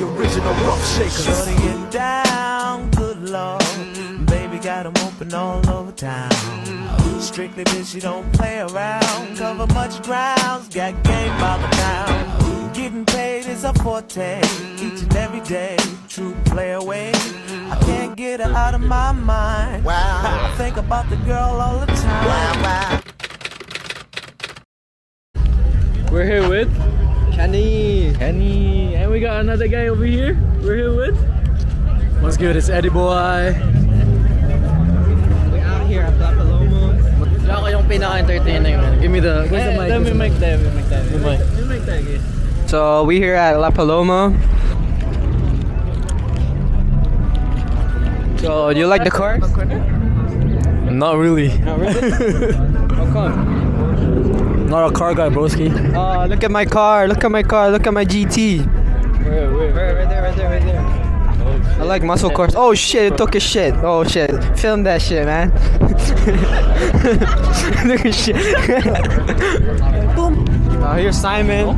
original rough shakers. Shorty get down, good lord. Baby got 'em open all over town. Strictly bitch, you don't play around. Cover much grounds, got game by the pound. Getting paid is a forte, each and every day. True play away. I can't get her out of my mind. Wow. I think about the girl all the time. Wow. We're here with Kenny, and we got another guy over here. We're here with. what's good? It's Eddie Boy. We out here at Blackstreet. Ako yung pinaka-entertaining, man. Give me the, where's the mic? Let me mic tayo, mic tayo. The mic. Mic tayo, guys. So we here at La Paloma. So you like the cars? Not really. Not really? How come? Not a car guy, broski. Oh, look at my car! Look at my car! Look at my GT! Where? Right there. I like muscle cars. Oh shit! It took a shit. Oh shit! Film that shit, man. Look at shit. Boom. Here's Simon.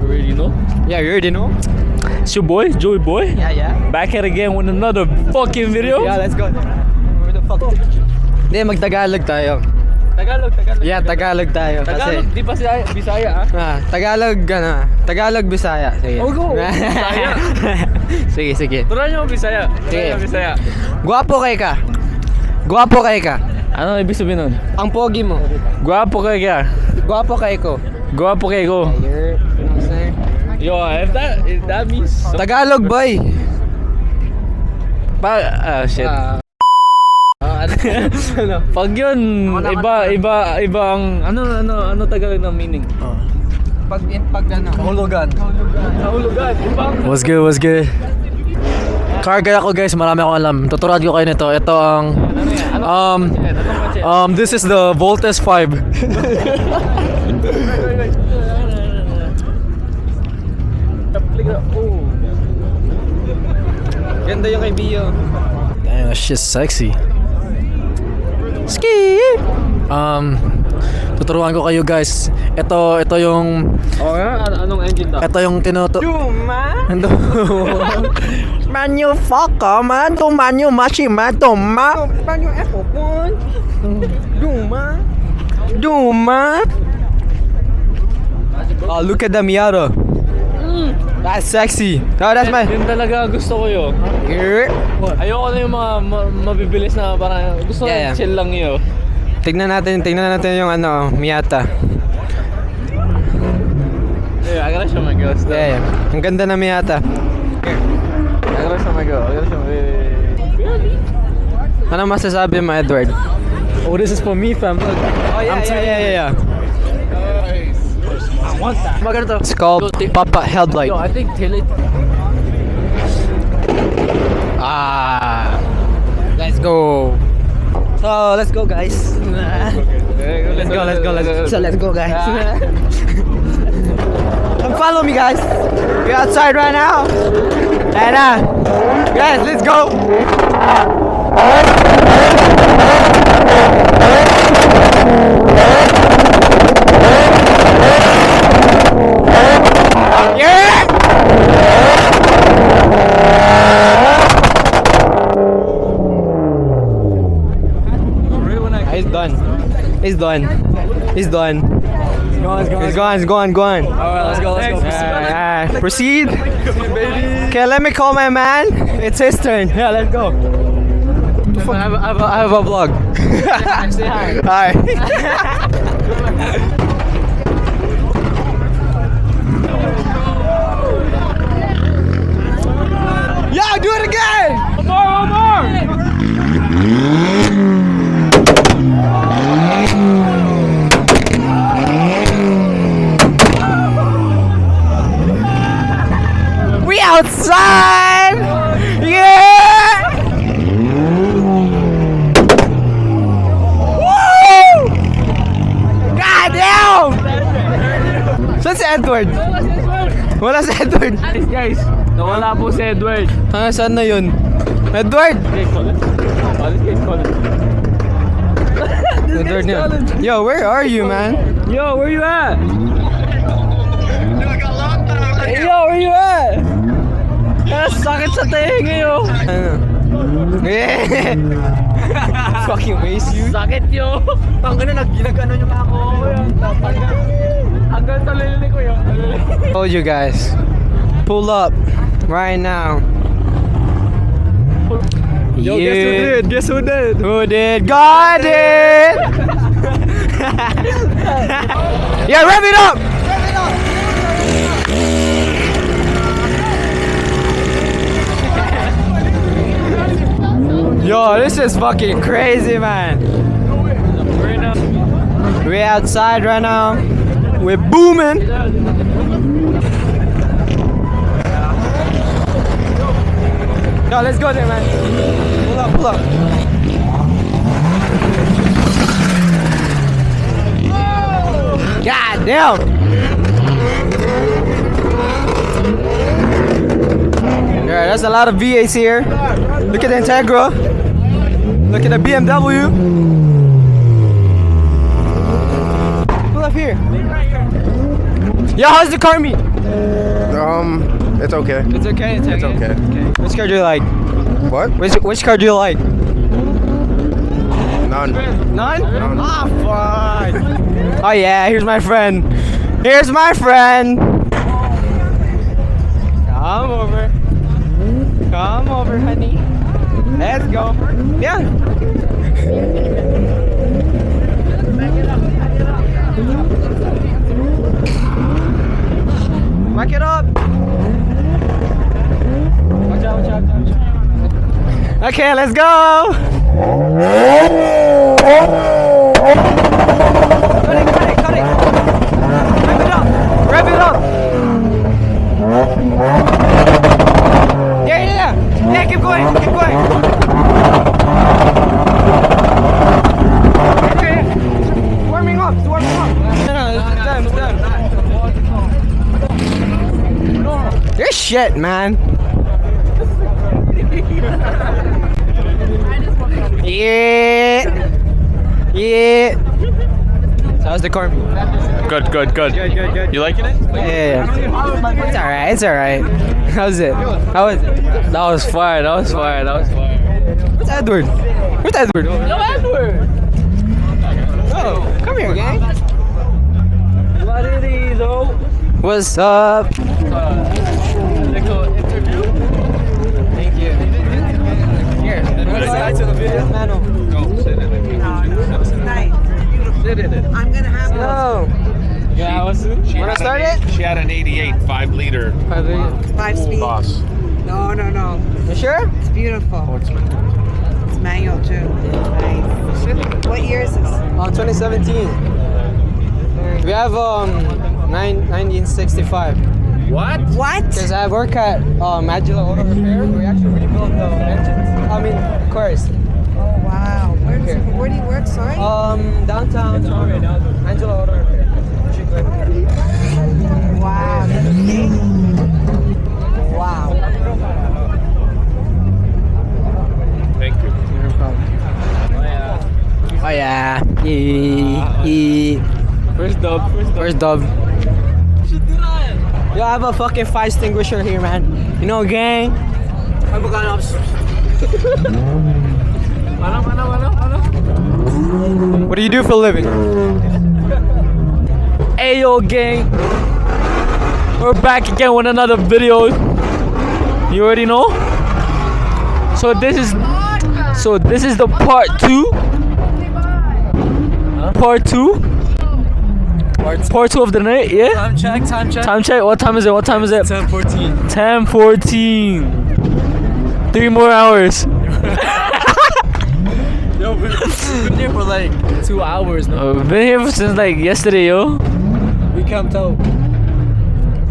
You already know? Yeah, you already know. It's your boy, Joey Boy. Yeah. Back at again with another fucking video. Yeah, let's go. Where the fuck? Hindi, mag-Tagalog tayo. Tagalog. Yeah, Tagalog tayo. Tagalog, Kasi, di pa Bisaya ah. Tagalog, Tagalog, Bisaya. Sige. Oh, go. Bisaya. sige. Turuan niyo ang Bisaya. Sige. Bisaya. Guwapo kay ka. Ano ibig sabihin nun? Ang pogi mo. Guwapo kay ka. Guwapo kay ko. Guwapo kay ko. You know what I'm saying? Yo, if that means Tagalog, boy. shit. Ano? Pag yun, iba ang ano Tagalog ng meaning? Pag ano? Kahulugan. Nahulugan, ibang What's good? Car guy ako, guys. Marami akong alam. Tuturuan ko kayo nito. Ito ang this is the Voltes 5. Ganda yung kay Bio. Damn, that shit's sexy. Ski! Tuturuan ko kayo, guys. Ito yung anong engine to? ito yung Duma? Manufacturer, man. Paano yung F phone? Duma? Oh, look at the Miata. That's sexy. Oh, that's my... Yun talaga gusto ko yun. Ayoko na yung mga mabibilis na parang gusto ko Yeah. chill lang yun. Tignan natin yung Miata. Yeah, I gotta show my girls. Yeah. Ang ganda na Miata. I gotta show my girl. Ano masasabi mo, Edward? Oh, this is for me, fam. Look. Oh, yeah. I want that. Maganda to. It's called Papa Headlight. Yo, I think tail it. Let's go. So, let's go, guys. Let's go. So, let's go, guys. Come follow me, guys. We're outside right now. And, guys, let's go. Yeah! He's done. He's gone. Alright, let's go. Proceed. Okay, let me call my man. It's his turn. Yeah, let's go. I have a vlog. Say hi. Hi. Yeah, do it again. One more. We outside. Yeah. Woo! God damn. Saan si Edward? Wala si Edward. Guys, nawala po si Edward. Saan na yun? Edward! Okay, call it. Edward niya. Yo, where are you, man? Yo, where you at? Hey, yo, where you at? sa tenga yo. Fucking waste you. Sakit yo. Ang ganda nag-ano nyo ako. Hanggang sa lilik ko yo. Told you guys. Pull up right now. Yo, guess who did? Guess who did? Who did? God did! Yeah, rev it up! Yo, this is fucking crazy, man. We're outside right now. We're booming. Yo, let's go there, man. Pull up, pull up. God damn. Yeah, there's a lot of V8s here. Look at the Integra. Look at the BMW. Pull up here. Yo, how's the car meet? It's okay. It's okay. It's okay. Which car do you like? What? Which car do you like? None. None? Ah, fine. Oh yeah, here's my friend. Here's my friend. Come over. Come over, honey. Let's go. Yeah. Back it up. Watch out, watch out, watch out. Okay, let's go. Cut it, cut it, cut it. Rev it up. Rev it up. Yeah. Yeah, keep going, keep going. Okay. It's warming up, it's warming up. No, it's done, it's done. You're shit, man. Yeah. Yeah. So how's the car meet? Good. Good. You liking it? Yeah. It's alright, it's alright. How's it? How is it? That was fire. Where's Edward? Where's Edward? Yo, Edward. Oh, come here, gang. What it is, oh? What's up? Little interview. Thank you. Here. Nice to the video. Mano. Sit in it. I'm gonna have No. Yeah, I was. Wanna start it? She had an 88 5-liter 5 speed. boss. No. You sure? It's beautiful. It's manual too. Nice. What year is this? 2017. We have 1965. What? What? Because I work at Magilla Auto Repair. We actually rebuild the engines. I mean, cars. Oh wow. Where do you work? Sorry. Downtown Toronto. Magilla Auto Repair. Wow. Wow. Thank you. Oh yeah. First dub. First dub. Yo, I have a fucking fire extinguisher here, man. You know, gang. What do you do for a living? Hey yo, gang. We're back again with another video. You already know. So this is the part 2. Part 2. Part 2 of the night, yeah? Time check. Time check. What time is it? 10:14. 10:14. 3 more hours. Yo, we've been here for like 2 hours now. We've been here since like yesterday, yo. We camped out.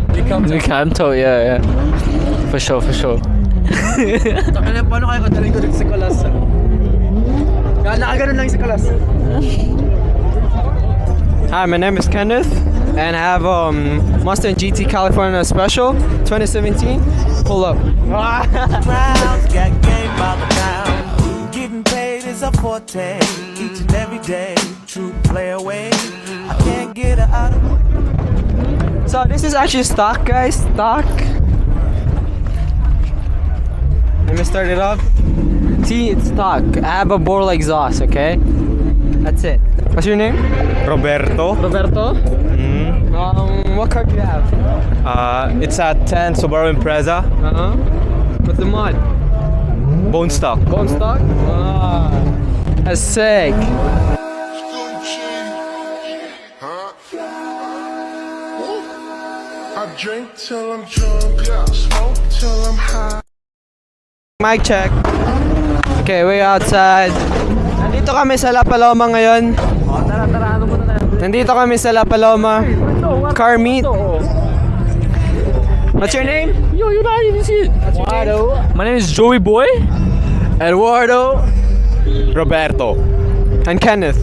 We camped out, yeah. For sure. Paano kayo kadaling ko dito sa Kalas? Nakaganon lang sa Kalas. Hi, my name is Kenneth, and I have Mustang GT California Special 2017. Pull up. Rounds got game by the pound. Getting paid is a forte. Each and every day, true play away. I can't get her out of. So this is actually stock, guys. Stock. start it up. See, it's stock. I have a Borla exhaust, okay? That's it. What's your name? Roberto. Roberto? What car do you have? It's a 10 Subaru Impreza. Uh-huh. What's the mod? Bone stock. Bone stock? Ah, that's sick. I drink till I'm drunk, smoke till I'm high. Mic check. Okay, we're outside. Nandito kami sa La Paloma ngayon. Nandito kami sa La Paloma. Car meet. What's your name? Yo, you not even see it. Eduardo. My name is Joey Boy. Eduardo. Roberto. And Kenneth.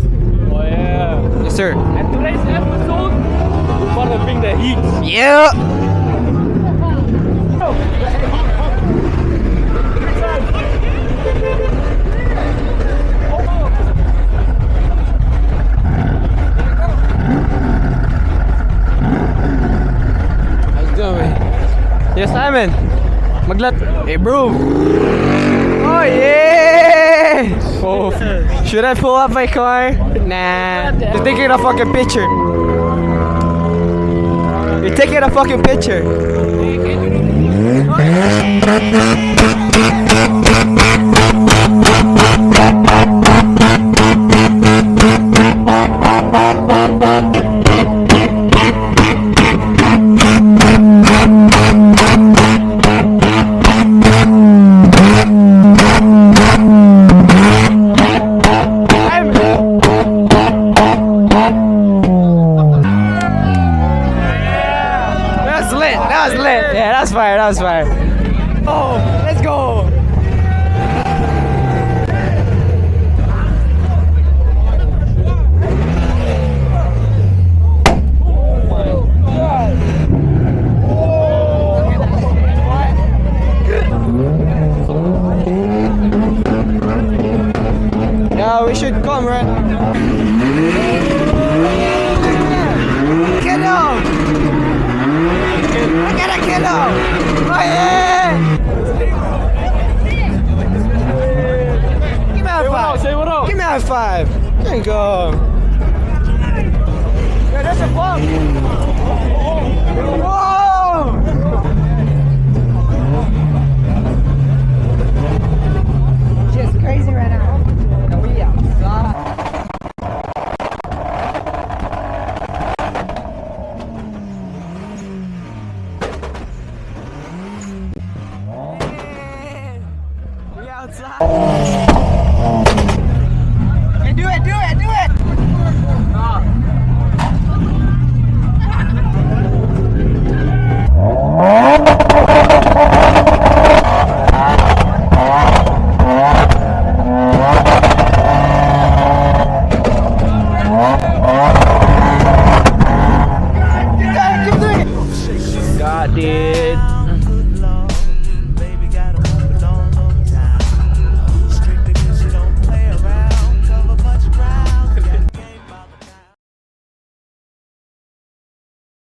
Oh yeah. Yes, sir. And today's episode, we're gonna bring the heat. Yeah. How you doing? Yes, Simon. Hey, bro. Oh yeah. Oh, should I pull up my car? Nah. Just taking a fucking picture. You're taking a fucking picture. That's lit. That was lit. Yeah, that's fire. That was fire. Oh, let's go. Yeah, we should come right now. Kiddo! I got a kiddo! Oh yeah! Give me a high five! Say what up. Give me a high five! There you go! Yeah, there's a bump! Whoa! Just crazy right now. We outside. We outside.